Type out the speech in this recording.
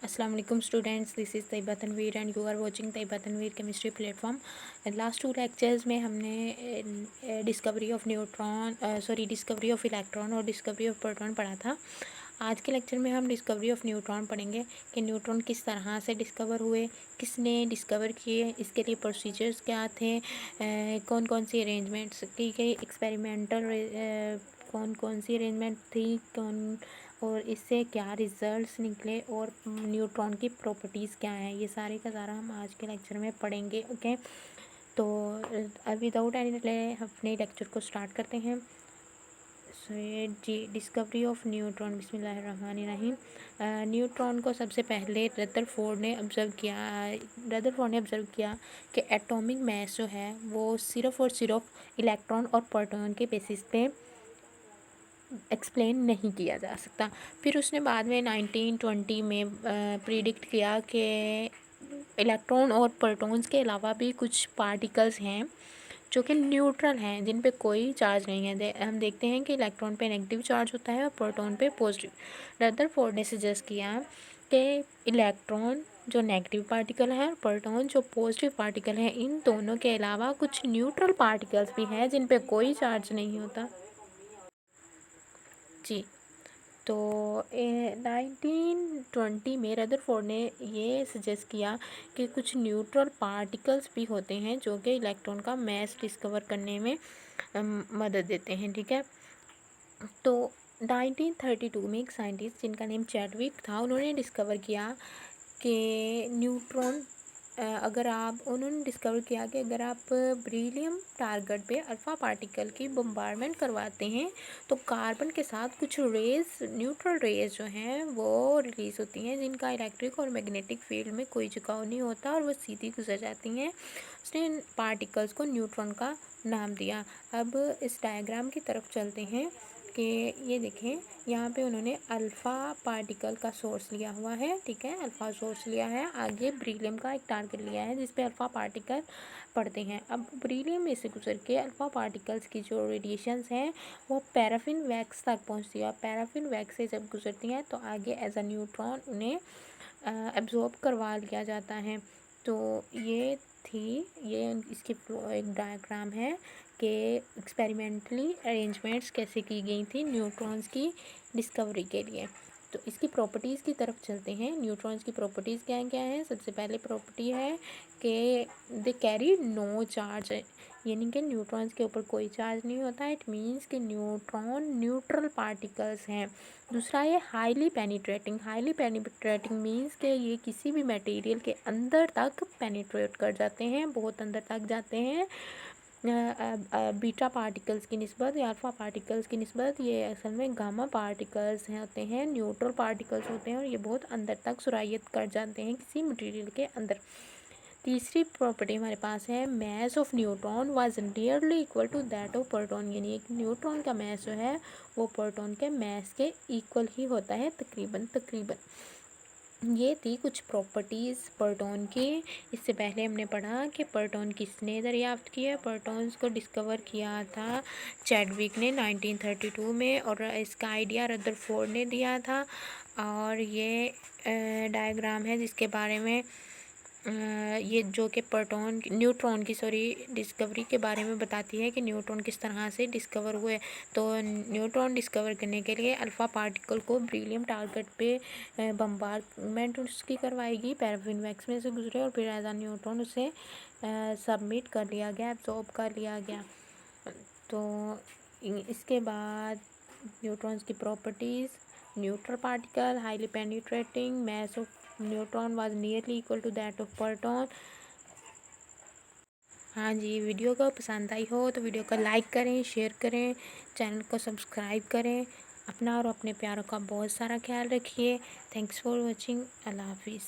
Assalamu alaikum students, this is Taiba Tanveer and you are watching Taiba Tanveer Chemistry Platform. Last 2 lectures में हमने discovery of discovery of electron और discovery of proton पढ़ा था। आज के lecture में हम डिस्कवरी ऑफ न्यूट्रॉन पढ़ेंगे कि न्यूट्रॉन किस तरह से डिस्कवर हुए, किसने डिस्कवर किए, इसके लिए प्रोसीजर्स क्या थे, कौन कौन सी अरेंजमेंट्स की गई, एक्सपेरिमेंटल कौन कौन सी अरेंजमेंट थी, और इससे क्या रिजल्ट्स निकले और न्यूट्रॉन की प्रॉपर्टीज़ क्या हैं, ये सारे का सारा हम आज के लेक्चर में पढ़ेंगे। ओके, तो विदाउट एनी डिले अपने लेक्चर को स्टार्ट करते हैं। जी, डिस्कवरी ऑफ न्यूट्रॉन, बिस्मिल्लाहिर्रहमानिर्रहीम। न्यूट्रॉन को सबसे पहले रदरफोर्ड ने ऑब्ज़र्व किया कि एटॉमिक मास जो है वो सिर्फ़ और सिर्फ इलेक्ट्रॉन और प्रोटॉन के बेसिस पे एक्सप्लेन नहीं किया जा सकता। फिर उसने बाद में 1920 में प्रिडिक्ट किया कि इलेक्ट्रॉन और प्रोटॉन्स के अलावा भी कुछ पार्टिकल्स हैं जो कि न्यूट्रल हैं, जिन पे कोई चार्ज नहीं है। हम देखते हैं कि इलेक्ट्रॉन पे नेगेटिव चार्ज होता है और प्रोटॉन पे पॉजिटिव। रदरफोर्ड ने सजेस्ट किया कि इलेक्ट्रॉन जो नेगेटिव पार्टिकल है और प्रोटॉन जो पॉजिटिव पार्टिकल है, इन दोनों के अलावा कुछ न्यूट्रल पार्टिकल्स भी हैं जिन पे कोई चार्ज नहीं होता। जी, तो 1920 में रदरफोर्ड ने ये सजेस्ट किया कि कुछ न्यूट्रल पार्टिकल्स भी होते हैं जो कि इलेक्ट्रॉन का मास डिस्कवर करने में मदद देते हैं। ठीक है, तो 1932 में एक साइंटिस्ट जिनका नेम चैडविक था, उन्होंने डिस्कवर किया कि उन्होंने डिस्कवर किया कि अगर आप ब्रिलियम टारगेट पे अल्फ़ा पार्टिकल की बम्बारमेंट करवाते हैं तो कार्बन के साथ कुछ रेज, न्यूट्रल रेज जो हैं वो रिलीज़ होती हैं, जिनका इलेक्ट्रिक और मैग्नेटिक फील्ड में कोई झुकाव नहीं होता और वो सीधी गुजर जाती हैं। उसने इन पार्टिकल्स को न्यूट्रॉन का नाम दिया। अब इस डायग्राम की तरफ चलते हैं कि ये देखें, यहाँ पे उन्होंने अल्फ़ा पार्टिकल का सोर्स लिया हुआ है। ठीक है, अल्फ़ा सोर्स लिया है, आगे ब्रीलियम का एक टारगेट लिया है जिस पे अल्फ़ा पार्टिकल पड़ते हैं। अब ब्रीलियम में से गुजर के अल्फ़ा पार्टिकल्स की जो रेडिएशंस हैं वो पैराफिन वैक्स तक पहुँचती है। पैराफिन वैक्स से जब गुजरती हैं तो आगे एज अ न्यूट्रॉन उन्हें एब्जॉर्ब करवा लिया जाता है। तो ये इसकी एक डायग्राम है कि एक्सपेरिमेंटली अरेंजमेंट्स कैसे की गई थी न्यूट्रॉन्स की डिस्कवरी के लिए। तो इसकी प्रॉपर्टीज़ की तरफ चलते हैं। न्यूट्रॉन्स की प्रॉपर्टीज़ क्या क्या हैं? सबसे पहले प्रॉपर्टी है कि दे कैरी नो चार्ज, यानी कि न्यूट्रॉन्स के ऊपर कोई चार्ज नहीं होता। इट मीन्स कि न्यूट्रॉन न्यूट्रल पार्टिकल्स हैं। दूसरा है हाईली पेनिट्रेटिंग मीन्स कि ये किसी भी मटेरियल के अंदर तक पेनिट्रेट कर जाते हैं, बहुत अंदर तक जाते हैं। बीटा पार्टिकल्स की निस्बत या अल्फ़ा पार्टिकल्स की निस्बत ये असल में गामा पार्टिकल्स होते हैं, न्यूट्रल पार्टिकल्स होते हैं और ये बहुत अंदर तक सुरायत कर जाते हैं किसी मटेरियल के अंदर। तीसरी प्रॉपर्टी हमारे पास है mass of neutron was nearly equal to that of proton, यानी एक न्यूट्रॉन का मास जो है वो प्रोटॉन के मास के इक्वल ही होता है तकरीबन। ये थी कुछ प्रॉपर्टीज़ प्रोटॉन की। इससे पहले हमने पढ़ा कि प्रोटॉन किसने दरियाफ्त किया। प्रोटॉन्स को डिस्कवर किया था चैडविक ने 1932 में और इसका आइडिया रदरफोर्ड ने दिया था। और ये डायग्राम है जिसके बारे में ये जो कि न्यूट्रॉन की डिस्कवरी के बारे में बताती है कि न्यूट्रॉन किस तरह से डिस्कवर हुए। तो न्यूट्रॉन डिस्कवर करने के लिए अल्फ़ा पार्टिकल को ब्रिलियम टारगेट पे बम्बारमेंट उसकी करवाएगी, पैराफिन वैक्स में से गुजरे और फिर एज अ न्यूट्रॉन उसे सबमिट कर लिया गया, एब्जॉर्ब कर लिया गया। तो इसके बाद न्यूट्रॉन्स की properties, neutral particle, highly penetrating, mass of neutron was nearly equal to that of proton. हाँ जी, वीडियो को पसंद आई हो तो वीडियो को लाइक करें, शेयर करें, चैनल को सब्सक्राइब करें। अपना और अपने प्यारों का बहुत सारा ख्याल रखिए। Thanks for watching. अल्लाह हाफिज़।